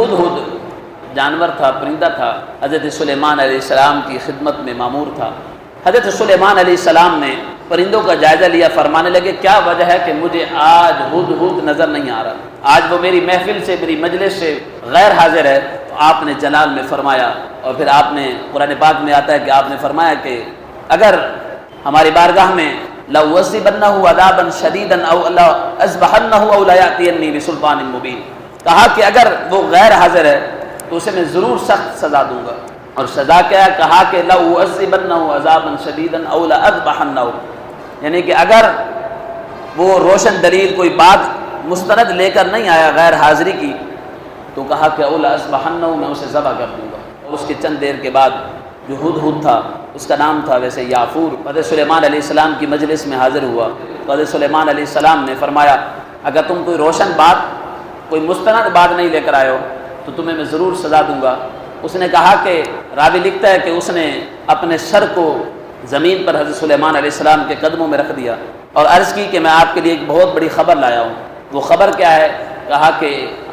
ہدہد جانور تھا، پرندہ تھا، حضرت سلیمان علیہ السلام کی خدمت میں مامور تھا۔ حضرت سلیمان علیہ السلام نے پرندوں کا جائزہ لیا، فرمانے لگے کیا وجہ ہے کہ مجھے آج ہدہد نظر نہیں آ رہا، آج وہ میری محفل سے، میری مجلس سے غیر حاضر ہے۔ تو آپ نے جلال میں فرمایا، اور پھر آپ نے قرآن پاک میں آتا ہے کہ آپ نے فرمایا کہ اگر ہماری بارگاہ میں لَأُعَذِّبَنَّهُ عَذَابًا شَدِيدًا أَوْ لَأَذْبَحَنَّهُ أَوْ لَيَأْتِيَنِّي بِسُلْطَانٍ مُبِينٍ، کہا کہ اگر وہ غیر حاضر ہے تو اسے میں ضرور سخت سزا دوں گا۔ اور سزا کیا ہے؟ کہا کہ لَأُعَذِّبَنَّهُ عَذَابًا شَدِيدًا أَوْ لَأَذْبَحَنَّهُ، یعنی کہ اگر وہ روشن دلیل کوئی بات مستند لے کر نہیں آیا غیر حاضری کی، تو کہا کہ أَوْ لَأَذْبَحَنَّهُ، میں اسے ذبح کر دوں گا۔ اور اس کے چند دیر کے بعد جو ہدہد تھا، اس کا نام تھا ویسے یافور، حضرت سلیمان علیہ السلام کی مجلس میں حاضر ہوا۔ تو حضرت سلیمان علیہ السلام نے فرمایا اگر تم کوئی روشن بات، کوئی مستند بات نہیں لے کر آئے ہو تو تمہیں میں ضرور سزا دوں گا۔ اس نے کہا کہ راوی لکھتا ہے کہ اس نے اپنے سر کو زمین پر حضرت سلیمان علیہ السلام کے قدموں میں رکھ دیا اور عرض کی کہ میں آپ کے لیے ایک بہت بڑی خبر لایا ہوں۔ وہ خبر کیا ہے؟ کہا کہ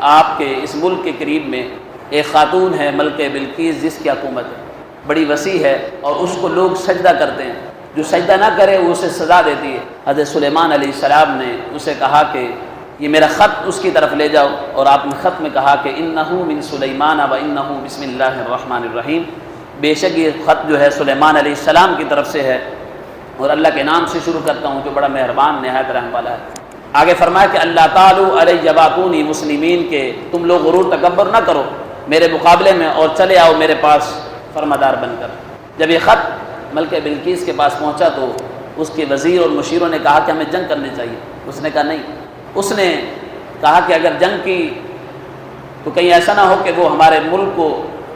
آپ کے اس ملک کے قریب میں ایک خاتون ہے ملکہ بلقیس، جس کی حکومت بڑی وسیع ہے اور اس کو لوگ سجدہ کرتے ہیں، جو سجدہ نہ کرے وہ اسے سزا دیتی ہے۔ حضرت سلیمان علیہ السلام نے اسے کہا کہ یہ میرا خط اس کی طرف لے جاؤ، اور آپ نے خط میں کہا کہ انہ من سلیمان و انہ بسم اللہ الرحمن الرحیم، بے شک یہ خط جو ہے سلیمان علیہ السلام کی طرف سے ہے اور اللہ کے نام سے شروع کرتا ہوں جو بڑا مہربان نہایت رحم والا ہے۔ آگے فرمایا کہ اللہ تعالیٰ علیہ واتونی مسلمین، کے تم لوگ غرور تکبر نہ کرو میرے مقابلے میں اور چلے آؤ میرے پاس فرمادار بن کر۔ جب یہ خط ملکہ بلقیس کے پاس پہنچا تو اس کے وزیر اور مشیروں نے کہا کہ ہمیں جنگ کرنی چاہیے۔ اس نے کہا نہیں۔ اس نے کہا کہ اگر جنگ کی تو کہیں ایسا نہ ہو کہ وہ ہمارے ملک کو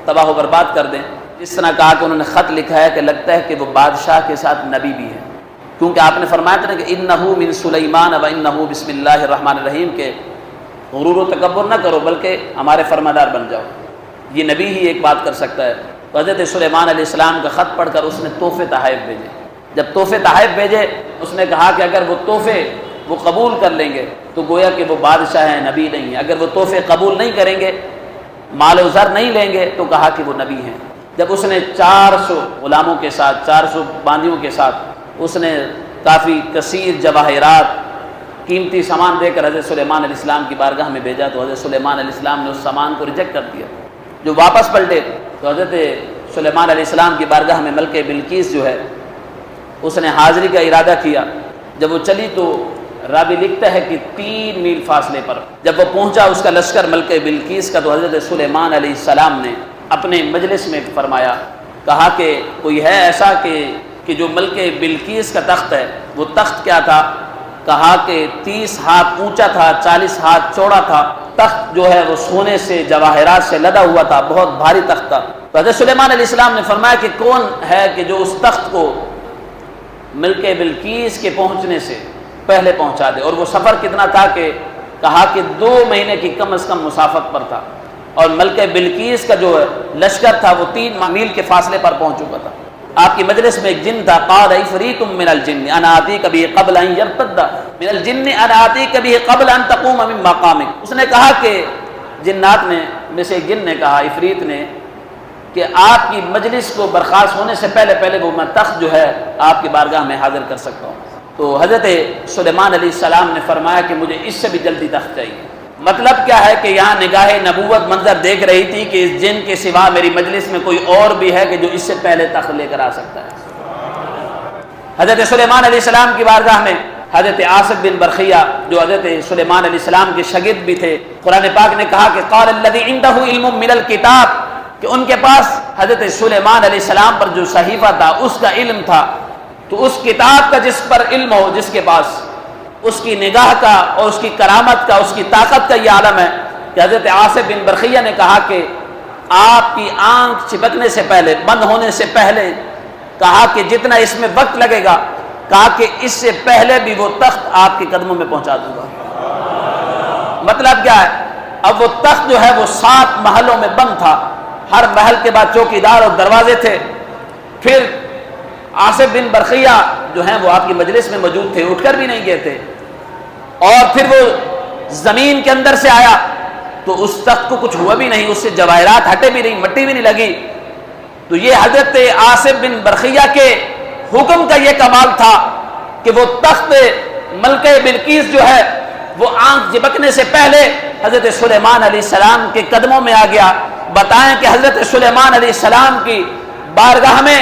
تباہ و برباد کر دیں۔ اس طرح کہا کہ انہوں نے خط لکھا ہے کہ لگتا ہے کہ وہ بادشاہ کے ساتھ نبی بھی ہے، کیونکہ آپ نے فرمایا تھا نا کہ انہ من سلیمان و انہ بسم اللہ الرحمن الرحیم، کے غرور و تکبر نہ کرو بلکہ ہمارے فرمانبردار بن جاؤ، یہ نبی ہی ایک بات کر سکتا ہے۔ تو حضرت سلیمان علیہ السلام کا خط پڑھ کر اس نے تحفے تحائف بھیجے۔ جب تحفے تحائف بھیجے اس نے کہا کہ اگر وہ تحفے وہ قبول کر لیں گے تو گویا کہ وہ بادشاہ ہیں، نبی نہیں ہیں۔ اگر وہ تحفے قبول نہیں کریں گے، مال و زر نہیں لیں گے، تو کہا کہ وہ نبی ہیں۔ جب اس نے 400 غلاموں کے ساتھ، 400 باندیوں کے ساتھ اس نے کافی کثیر جواہرات، قیمتی سامان دے کر حضرت سلیمان علیہ السلام کی بارگاہ میں بھیجا، تو حضرت سلیمان علیہ السلام نے اس سامان کو ریجیکٹ کر دیا۔ جو واپس پلٹے تو حضرت سلیمان علیہ السلام کی بارگاہ میں ملکہ بلقیس جو ہے اس نے حاضری کا ارادہ کیا۔ جب وہ چلی تو راوی لکھتا ہے کہ 3 میل فاصلے پر جب وہ پہنچا اس کا لشکر ملکہ بلقیس کا، تو حضرت سلیمان علیہ السلام نے اپنے مجلس میں فرمایا، کہا کہ کوئی ہے ایسا کہ جو ملکہ بلقیس کا تخت ہے، وہ تخت کیا تھا؟ کہا کہ 30 ہاتھ اونچا تھا، 40 ہاتھ چوڑا تھا، تخت جو ہے وہ سونے سے جواہرات سے لدا ہوا تھا، بہت بھاری تخت تھا۔ تو حضرت سلیمان علیہ السلام نے فرمایا کہ کون ہے کہ جو اس تخت کو ملکہ بلقیس کے پہنچنے سے پہلے پہنچا دے؟ اور وہ سفر کتنا تھا؟ کہ کہا کہ 2 مہینے کی کم از کم مسافت پر تھا، اور ملکہ بلقیس کا جو لشکر تھا وہ 3 میل کے فاصلے پر پہنچ چکا تھا۔ آپ کی مجلس میں ایک جن تھا، قال عفریت من الجن انا آتیک بہ قبل ان یرتد من الجن انا آتیک بہ قبل ان تقوم من مقامک۔ اس نے کہا کہ جنات نے میں سے ایک جن نے کہا، عفریت نے، کہ آپ کی مجلس کو برخاست ہونے سے پہلے وہ میں تخت جو ہے آپ کی بارگاہ میں حاضر کر سکتا ہوں۔ تو حضرت سلیمان علیہ السلام نے فرمایا کہ مجھے اس سے بھی جلدی تخت چاہیے۔ مطلب کیا ہے کہ یہاں نگاہ نبوت منظر دیکھ رہی تھی کہ اس جن کے سوا میری مجلس میں کوئی اور بھی ہے کہ جو اس سے پہلے تخت لے کر آ سکتا ہے۔ حضرت سلیمان علیہ السلام کی بارگاہ میں حضرت آصف بن برخیہ جو حضرت سلیمان علیہ السلام کے شاگرد بھی تھے، قرآن پاک نے کہا کہ قال الذی عنده علم من الکتاب، کہ ان کے پاس حضرت سلیمان علیہ السلام پر جو صحیفہ تھا اس کا علم تھا۔ تو اس کتاب کا جس پر علم ہو، جس کے پاس، اس کی نگاہ کا اور اس کی کرامت کا، اس کی طاقت کا یہ عالم ہے کہ حضرت آصف بن برخیہ نے کہا کہ آپ کی آنکھ چپکنے سے پہلے، بند ہونے سے پہلے، کہا کہ جتنا اس میں وقت لگے گا، کہا کہ اس سے پہلے بھی وہ تخت آپ کے قدموں میں پہنچا دوں گا۔ مطلب کیا ہے؟ اب وہ تخت جو ہے وہ 7 محلوں میں بند تھا، ہر محل کے بعد چوکیدار اور دروازے تھے۔ پھر آصف بن برخیہ جو ہیں وہ آپ کی مجلس میں موجود تھے، اٹھ کر بھی نہیں گئے تھے، اور پھر وہ زمین کے اندر سے آیا تو اس تخت کو کچھ ہوا بھی نہیں، اس سے جواہرات ہٹے بھی نہیں، مٹی بھی نہیں لگی۔ تو یہ حضرت عاصم بن برقیہ کے حکم کا یہ کمال تھا کہ وہ تخت ملکہ بلقیس جو ہے وہ آنکھ جھپکنے سے پہلے حضرت سلیمان علیہ السلام کے قدموں میں آ گیا۔ بتائیں کہ حضرت سلیمان علیہ السلام کی بارگاہ میں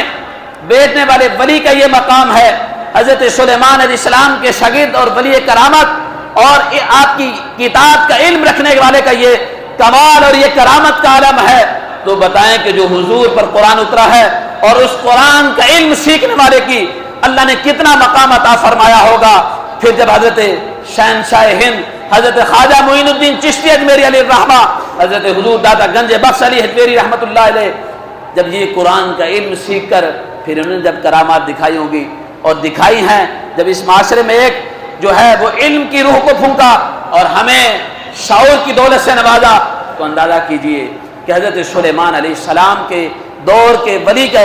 بیٹھنے والے ولی کا یہ مقام ہے۔ حضرت سلیمان علیہ السلام کے شاگرد اور ولی کرامت اور آپ کی کتاب کا علم رکھنے والے کا یہ کمال اور یہ کرامت کا عالم ہے۔ تو بتائیں کہ جو حضور پر قرآن اترا ہے اور اس قرآن کا علم سیکھنے والے کی اللہ نے کتنا مقام عطا فرمایا ہوگا۔ پھر جب حضرت شہنشاہ ہند حضرت خواجہ معین الدین چشتی اجمیری علیہ الرحمہ، حضرت حضور دادا گنج بخش علی حجویری رحمۃ اللہ علیہ، جب یہ قرآن کا علم سیکھ کر پھر انہوں نے جب کرامات دکھائی ہوگی اور دکھائی ہیں، جب اس معاشرے میں ایک جو ہے وہ علم کی روح کو پھونکا اور ہمیں شعور کی دولت سے نوازا، تو اندازہ کیجئے کہ حضرت سلیمان علیہ السلام کے دور کے ولی کا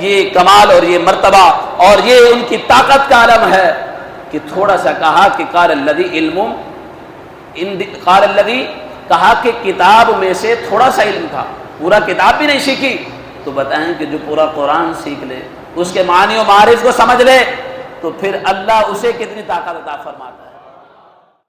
یہ کمال اور یہ مرتبہ اور یہ ان کی طاقت کا عالم ہے کہ تھوڑا سا کہا کہ قال الذی علم قال الذی کہا کہ کتاب میں سے تھوڑا سا علم تھا، پورا کتاب بھی نہیں سیکھی۔ تو بتائیں کہ جو پورا قرآن سیکھ لے، اس کے معنی و معارف کو سمجھ لے، تو پھر اللہ اسے کتنی طاقت عطا فرماتا ہے۔